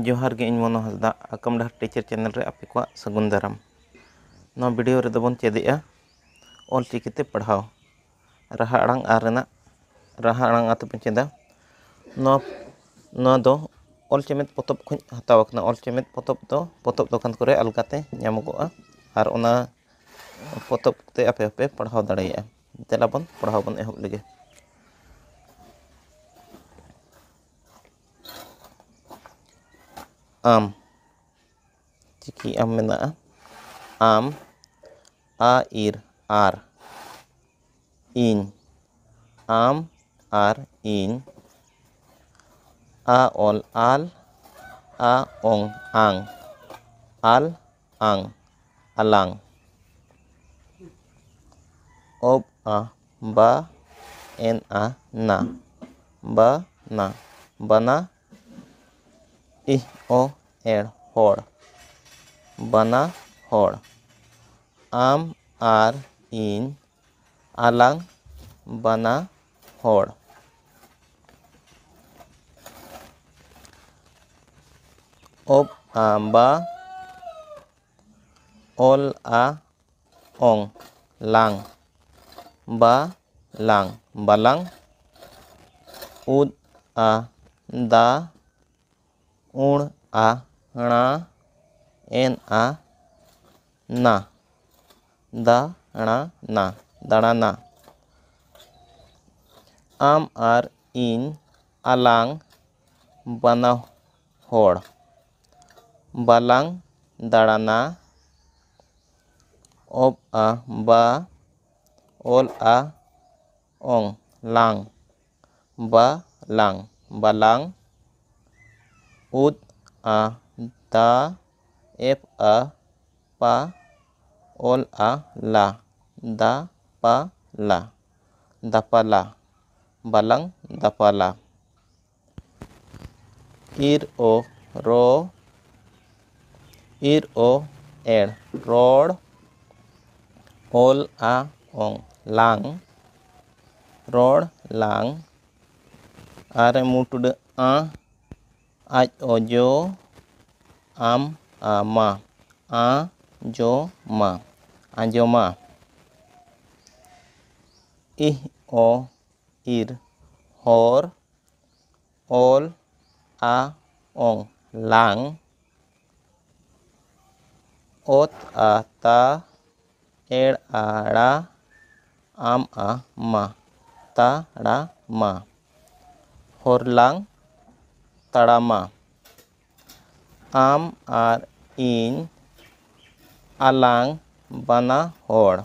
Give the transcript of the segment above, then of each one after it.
जोहार गे इन मनो हंसदा आकम डहर टीचर चैनल रे आपे को सगुन दाराम। नवा वीडियो रे दबन चेदेआ ऑल चिकीते पढ़ाओ राहा आड़ांग आते बन चेदा नवा दो ऑल चेमेद पोतब खुन हताव कना। ऑल चेमेद पोतब दोकान करे अलगाते ᱧᱟᱢᱚᱜᱚᱜᱼᱟ आर ओना पोतब ते आपे पढ़ाओ दाड़ेया। तेला बन पढ़ाओ बन एहब लगे। आम चिकी आम मेना आम आ इर आर इन आम आर इन आ ऑल आल आ ओंग आंग आल आंग आलांग ob a ba en a na ba na bana ih o er hor bana hor am ar in alang bana hor ob a ba ol a ong lang ba lang balang ud a da ung a णा en a na da णा na दाड़ाना am ar in alang bana hor balang दाड़ाना ob a ba ol a ong lang ba lang balang ud a da ep a pa ol a la da pa la dapala balang dapala ir o ro ir o er rod ol a ong lang rod lang are mutud a aj ojo am ama a jo ma anjoma ih o ir hor ol a ong lang ot a ta ed a ra am a ma ta ra ma horlang tadama am ar in alang bana hor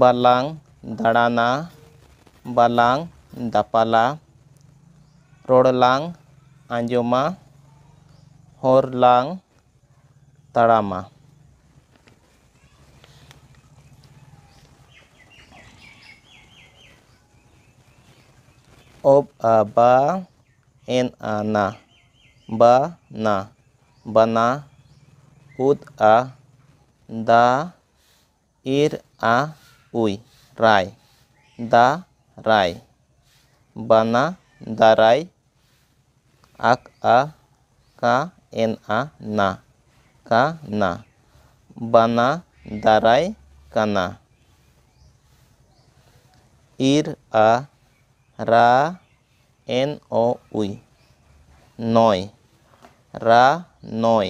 balang दाड़ाना balang dapala rodlang anjoma horlang tadama ob a ba en a na ba na bana ud a da ir a uy rai da rai bana darai ak a ka en a na ka na bana darai kana ir a ra en o uy noi ra noi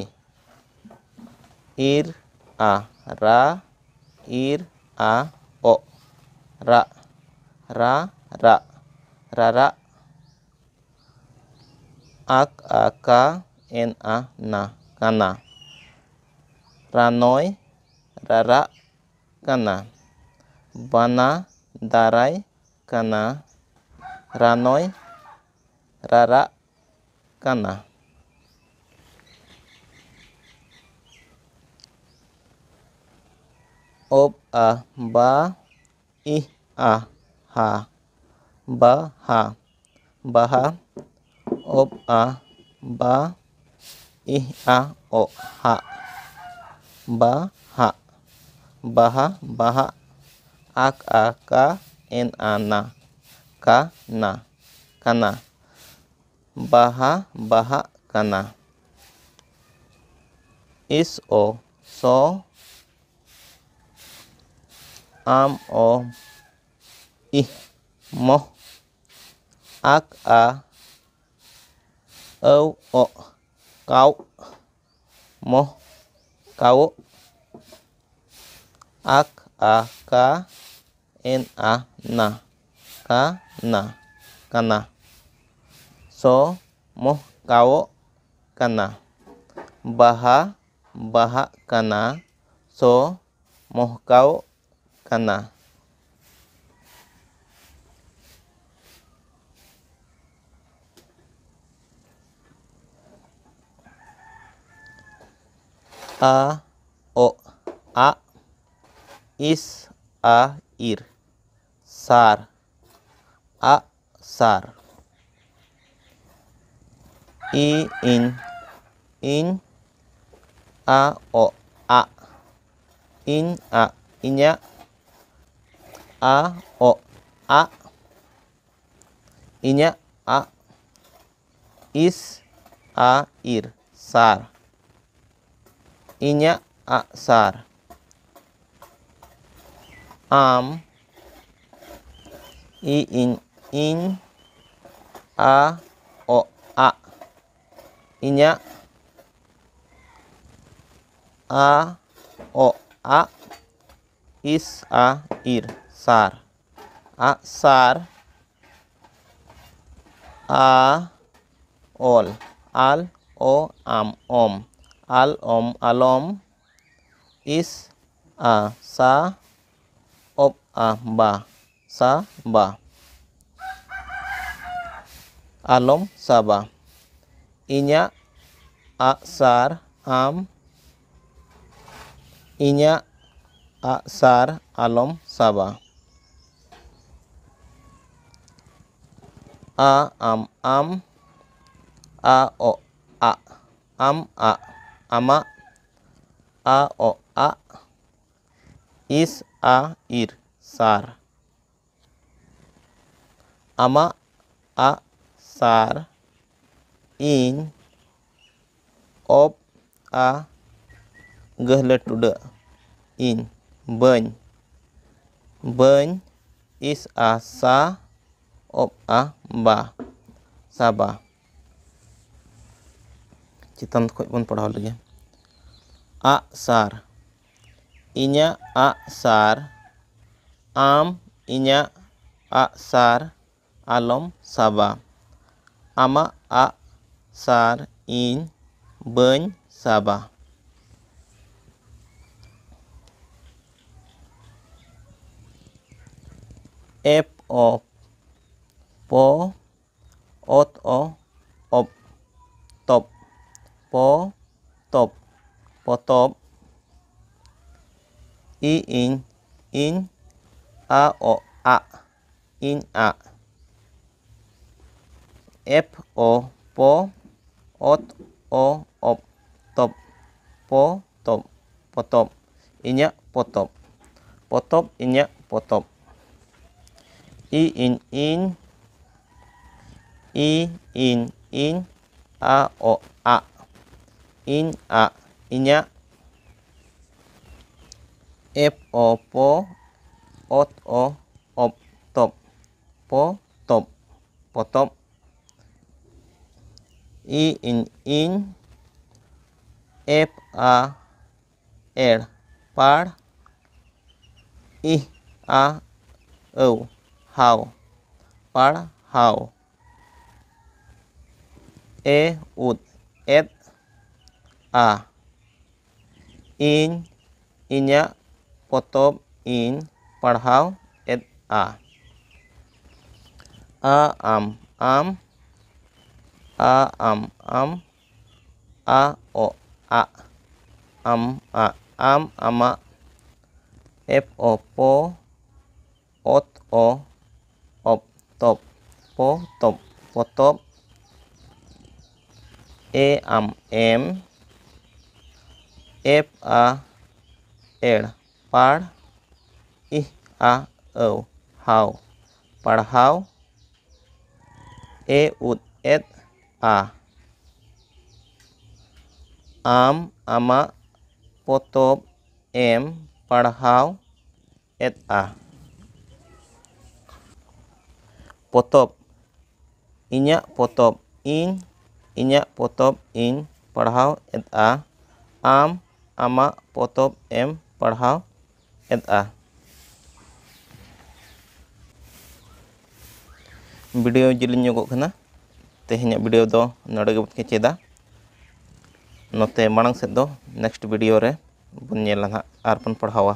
ir a ra ir a o ra ra ra rara ak a ka en a na kana ranoi rara kana bana darai kana ranoi rara kana ob a ba ih a ha ba ha baha ob a ba ih a o ha ba ha baha baha ak a ka en a na ka na kana baha baha kana. Is o so. Am o ih moh. Ak a âu o kau moh kau. Ak a ka en a na kana kana. So moh kau kana. Baha baha kana. So moh kau kana. A o a is a ir sar a sar. I in a o a in a inya. A o a inya a. Is a ir sar inya a sar. Am i in a o a inya. A o a is a ir sar a sar. A ol al o am om al om alom. Is a sa op a ba sa ba. Alom saba. Inya a sar am inya a sar alom saba. A am a o a am a ama. A o a is a ir sar ama a sar. In op a gehle tuda in bany bany. Is a sa op a ba saba. ᱪᱮᱛᱟᱱ ᱠᱷᱚᱡ ᱵᱚᱱ ᱯᱟᱲᱦᱟᱣ ᱞᱮᱜᱮ. A sar inya a sar am inya a sar alom saba. Ama a sar in bany saba. Ep o po ot o op top po top potop. I in a o a in a. Ep o po ot o op top po top potop. Inya potop potop inya potop. I in a o a in a inya. Ep o po ot o op top po top potop. I in ep a er par. Ih a âu hau par hau. E ud et a. In inya potop in pahau et a. A am a o a am ama. Ep o po ot o op top po top potop. E am em. Ep a er par. Ih a âu hau parhau. E ud et a. आम आमाग पोतोब M पढ़ाव एदआ। पोतोब इᱧᱟᱜ पोतोब ᱤᱧ इᱧᱟᱜ पोतोब ᱤᱧ पढ़ाव एदआ। आम आमाग पोतोब M पढ़ाव एदआ। Video जिलिंग ᱧᱚᱜᱚᱜ ᱠᱟᱱᱟ तेहेᱧᱟᱜ video ᱫᱚ ᱱᱚᱰᱮ ᱜᱮᱵᱚᱱ ᱠᱮᱪᱮᱫᱟ ᱱᱚᱛᱮ ᱢᱟᱲᱟᱝ ᱥᱮᱫ ᱫᱚ नेक्स्ट वीडियो रे बन ᱧᱮᱞᱟ ᱱᱟᱦᱟᱜ ᱟᱨ ᱵᱚᱱ ᱯᱟᱲᱦᱟᱣᱟ।